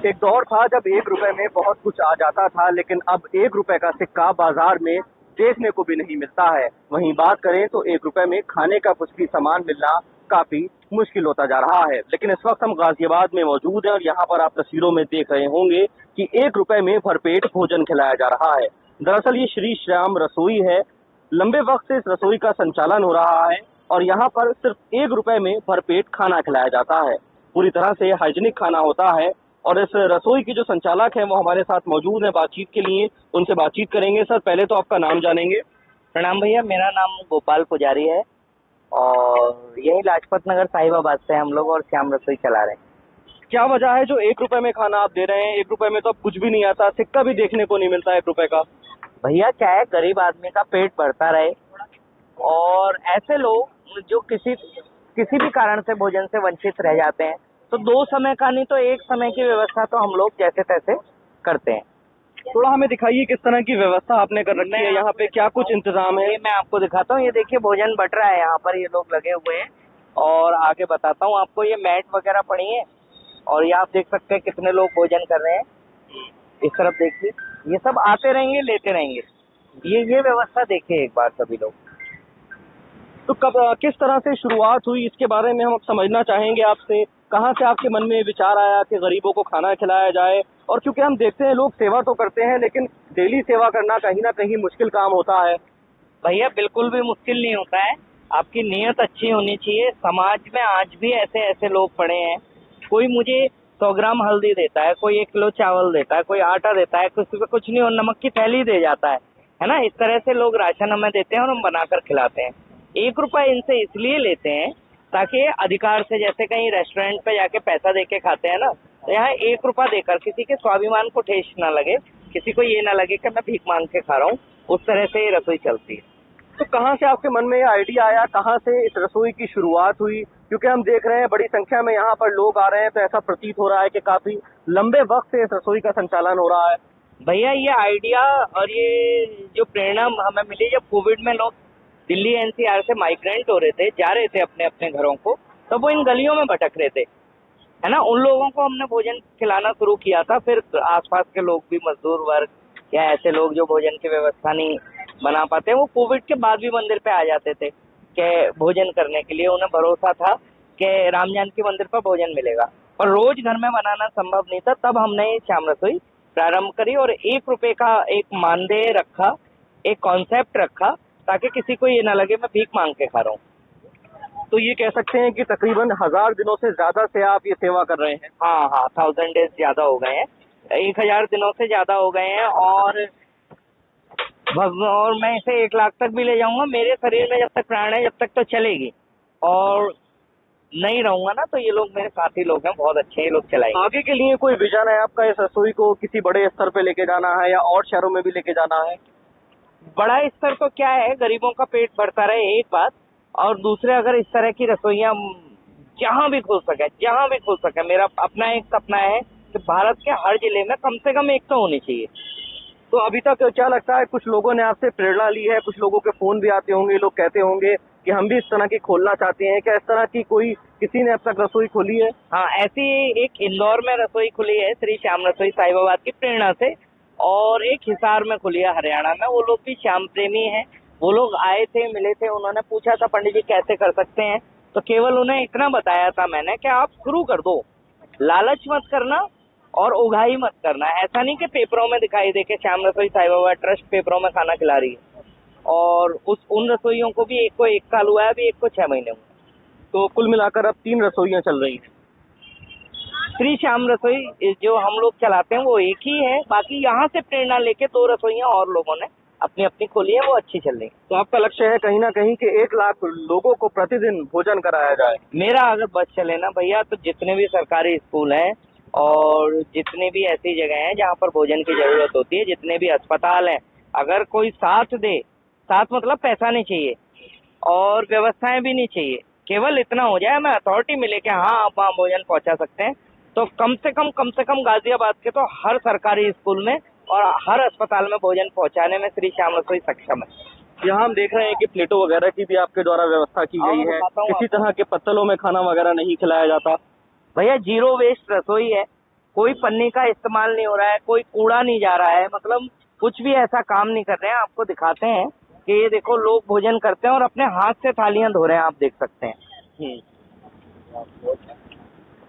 एक दौर था जब 1 रुपए में बहुत कुछ आ जाता था, लेकिन अब 1 रुपए का सिक्का बाजार में देखने को भी नहीं मिलता है। वहीं बात करें तो 1 रुपए में खाने का कुछ भी सामान मिलना काफी मुश्किल होता जा रहा है। लेकिन इस वक्त हम गाजियाबाद में मौजूद हैं और यहाँ पर आप तस्वीरों में देख रहे होंगे कि 1 रुपए में भरपेट भोजन खिलाया जा रहा है। दरअसल ये श्री श्याम रसोई है। लंबे वक्त से इस रसोई का संचालन हो रहा है और यहाँ पर सिर्फ 1 रुपए में भरपेट खाना खिलाया जाता है। पूरी तरह से हाइजीनिक खाना होता है और इस रसोई की जो संचालक है वो हमारे साथ मौजूद है बातचीत के लिए। उनसे बातचीत करेंगे। सर, पहले तो आपका नाम जानेंगे। प्रणाम भैया, मेरा नाम गोपाल पुजारी है और यही लाजपत नगर साहिबाबाद से हम लोग और श्याम रसोई चला रहे हैं। क्या वजह है जो 1 रुपए में खाना आप दे रहे हैं? 1 रुपए में तो अब कुछ भी नहीं आता, सिक्का भी देखने को नहीं मिलता 1 रुपए का। भैया, चाहे गरीब आदमी का पेट भरता रहे और ऐसे लोग जो किसी भी कारण से भोजन से वंचित रह जाते हैं तो 2 समय का नहीं तो 1 समय की व्यवस्था तो हम लोग जैसे तैसे करते हैं। थोड़ा हमें दिखाइए किस तरह की व्यवस्था आपने कर रखी है, यहाँ पे क्या कुछ इंतजाम है? ये मैं आपको दिखाता हूँ। ये देखिए, भोजन बट रहा है यहाँ पर, ये लोग लगे हुए हैं। और आगे बताता हूँ आपको, ये मैट वगैरह पड़ी है और ये आप देख सकते हैं कितने लोग भोजन कर रहे हैं। इस तरफ देखिए, ये सब आते रहेंगे, लेते रहेंगे। ये व्यवस्था देखिए एक बार सभी लोग। तो कब किस तरह से शुरुआत हुई इसके बारे में हम समझना चाहेंगे आपसे। कहाँ से आपके मन में विचार आया कि गरीबों को खाना खिलाया जाए? और क्योंकि हम देखते हैं लोग सेवा तो करते हैं लेकिन डेली सेवा करना कहीं ना कहीं मुश्किल काम होता है। भैया, बिल्कुल भी मुश्किल नहीं होता है। आपकी नीयत अच्छी होनी चाहिए। समाज में आज भी ऐसे ऐसे लोग पड़े हैं, कोई मुझे 100 ग्राम हल्दी देता है, कोई 1 किलो चावल देता है, कोई आटा देता है, किसी पे कुछ नहीं और नमक की थैली दे जाता है ना। इस तरह से लोग राशन हमें देते हैं और हम बनाकर खिलाते हैं। 1 रुपए इनसे इसलिए लेते हैं ताकि अधिकार से, जैसे कहीं रेस्टोरेंट पे जाके पैसा दे के खाते हैं ना, तो यहाँ 1 रुपया देकर किसी के स्वाभिमान को ठेस ना लगे, किसी को ये ना लगे कि मैं भीख मांग के खा रहा हूँ। उस तरह से ये रसोई चलती है। तो कहाँ से आपके मन में ये आइडिया आया, कहाँ से इस रसोई की शुरुआत हुई? क्योंकि हम देख रहे हैं बड़ी संख्या में यहाँ पर लोग आ रहे हैं तो ऐसा प्रतीत हो रहा है कि काफी लंबे वक्त से इस रसोई का संचालन हो रहा है। भैया, ये आइडिया और ये जो प्रेरणा हमें मिली जब कोविड में लोग दिल्ली एनसीआर से माइग्रेंट हो रहे थे, जा रहे थे अपने अपने घरों को, तब वो इन गलियों में भटक रहे थे, है ना। उन लोगों को हमने भोजन खिलाना शुरू किया था। फिर आसपास के लोग भी, मजदूर वर्ग या ऐसे लोग जो भोजन की व्यवस्था नहीं बना पाते, वो कोविड के बाद भी मंदिर पे आ जाते थे कि भोजन करने के लिए। उन्हें भरोसा था कि राम जानकी मंदिर पर भोजन मिलेगा, पर रोज घर में बनाना संभव नहीं था। तब हमने ये श्याम रसोई प्रारंभ करी और 1 रुपए का एक मानदेय रखा, एक कॉन्सेप्ट रखा, ताकि किसी को ये ना लगे मैं भीख मांग के खा रहा हूँ। तो ये कह सकते हैं कि तकरीबन 1000 दिनों से ज्यादा से आप ये सेवा कर रहे हैं। हाँ, 1000 डेज ज्यादा हो गए हैं, 1000 दिनों से ज्यादा हो गए हैं। और मैं इसे 1 लाख तक भी ले जाऊंगा। मेरे शरीर में जब तक प्राण है, जब तक तो चलेगी, और नहीं रहूंगा ना तो ये लोग मेरे साथी लोग हैं, बहुत अच्छे, ये लोग चलाएंगे। आगे के लिए कोई विजन है आपका इस रसोई को किसी बड़े स्तर पे लेके जाना है या और शहरों में भी लेके जाना है? बड़ा स्तर तो क्या है, गरीबों का पेट भरता रहे एक बात, और दूसरे अगर इस तरह की रसोइयाँ जहाँ भी खुल सके। मेरा अपना एक सपना है कि भारत के हर जिले में कम से कम एक तो होनी चाहिए। तो अभी तक क्या लगता है, कुछ लोगों ने आपसे प्रेरणा ली है, कुछ लोगों के फोन भी आते होंगे, लोग कहते होंगे कि हम भी इस तरह की खोलना चाहते हैं, क्या इस तरह की किसी ने अब तक रसोई खोली है? हाँ, ऐसी एक इंदौर में रसोई खुली है, श्री श्याम रसोई साहिबाबाद की प्रेरणा से, और एक हिसार में खुली है हरियाणा में। वो लोग भी श्याम प्रेमी हैं। वो लोग आए थे, मिले थे, उन्होंने पूछा था पंडित जी कैसे कर सकते हैं, तो केवल उन्हें इतना बताया था मैंने कि आप शुरू कर दो, लालच मत करना और उगाही मत करना। ऐसा नहीं कि पेपरों में दिखाई दे के श्याम रसोई साहिबाबाद ट्रस्ट पेपरों में खाना खिला रही है। और उन रसोइयों को भी, एक को 1 साल हुआ है, अभी एक को 6 महीने हुए। तो कुल मिलाकर अब 3 रसोइयाँ चल रही हैं। श्री श्याम रसोई जो हम लोग चलाते हैं वो एक ही है, बाकी यहाँ से प्रेरणा लेके 2 रसोइयाँ और लोगों ने अपनी अपनी खोली है, वो अच्छी चल रही है। तो आपका लक्ष्य है कहीं ना कहीं कि 1 लाख लोगों को प्रतिदिन भोजन कराया जाए? मेरा अगर बस चले ना भैया, तो जितने भी सरकारी स्कूल हैं और जितने भी ऐसी जगह हैं जहाँ पर भोजन की जरूरत होती है, जितने भी अस्पताल हैं, अगर कोई साथ दे, साथ मतलब पैसा नहीं चाहिए और व्यवस्थाएं भी नहीं चाहिए, केवल इतना हो जाए, हमें अथॉरिटी मिले कि हाँ आप वहाँ भोजन पहुँचा सकते हैं, तो कम से कम गाजियाबाद के तो हर सरकारी स्कूल में और हर अस्पताल में भोजन पहुंचाने में श्री श्याम रसोई सक्षम है। यहाँ हम देख रहे हैं कि प्लेटों वगैरह की भी आपके द्वारा व्यवस्था की गई है, किसी तरह के पत्तलों में खाना वगैरह नहीं खिलाया जाता। भैया, 0 वेस्ट रसोई है। कोई पन्नी का इस्तेमाल नहीं हो रहा है, कोई कूड़ा नहीं जा रहा है, मतलब कुछ भी ऐसा काम नहीं कर रहे हैं। आपको दिखाते हैं कि ये देखो लोग भोजन करते हैं और अपने हाथ से थालियां धो रहे हैं, आप देख सकते हैं।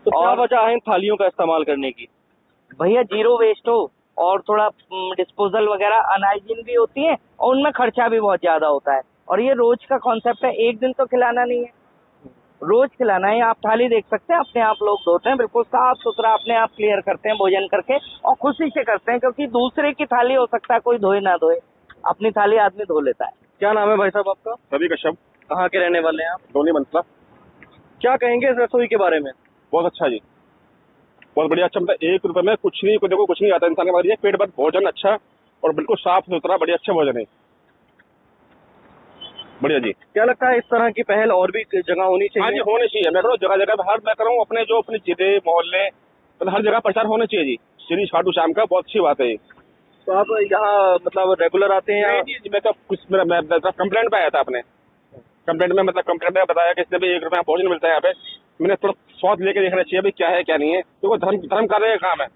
तो क्या और- वजह है इन थालियों का इस्तेमाल करने की? भैया जीरो वेस्ट हो और थोड़ा डिस्पोजल वगैरह अनहाइजीन भी होती है और उनमें खर्चा भी बहुत ज्यादा होता है। और ये रोज का कॉन्सेप्ट है, एक दिन तो खिलाना नहीं है, रोज खिलाना है। आप थाली देख सकते हैं, अपने आप लोग धोते हैं, बिल्कुल साफ सुथरा अपने आप क्लियर करते हैं भोजन करके, और खुशी से करते हैं, क्योंकि दूसरे की थाली हो सकता है कोई धोए ना धोए, अपनी थाली आदमी धो लेता है। क्या नाम है भाई साहब आपका? रवि कश्यप, कहाँ के रहने वाले हैं आप? डोनी मनसला। क्या कहेंगे इस रसोई के बारे में? बहुत अच्छा जी, बहुत बढ़िया। अच्छा, मतलब 1 रुपए में कुछ नहीं, देखो कुछ नहीं आता इंसान के पास, ये पेट भर भोजन अच्छा और बिल्कुल साफ सुथरा बढ़िया अच्छा भोजन है, बढ़िया जी। क्या लगता है इस तरह की पहल और भी जगह होनी हाँ चाहिए? जी, होने चाहिए। मैं कह जगह जगह हर मैं करूँ अपने जो अपने जिले मोहल्ले मतलब हर जगह प्रचार होना चाहिए जी। श्री खाटू श्याम का बहुत अच्छी बात है ये। तो आप यहाँ मतलब रेगुलर आते हैं? नहीं जी, मैं तो कुछ मैं कंप्लेंट पे आया था अपने कंप्लेंट में, मतलब कंप्लेंट में बताया कि इससे भी 1 रुपये भोजन मिलता है यहाँ पे। मैंने थोड़ा स्वाद लेके देखना चाहिए भाई क्या है क्या नहीं है, तो वो धर्म कार्य का काम है।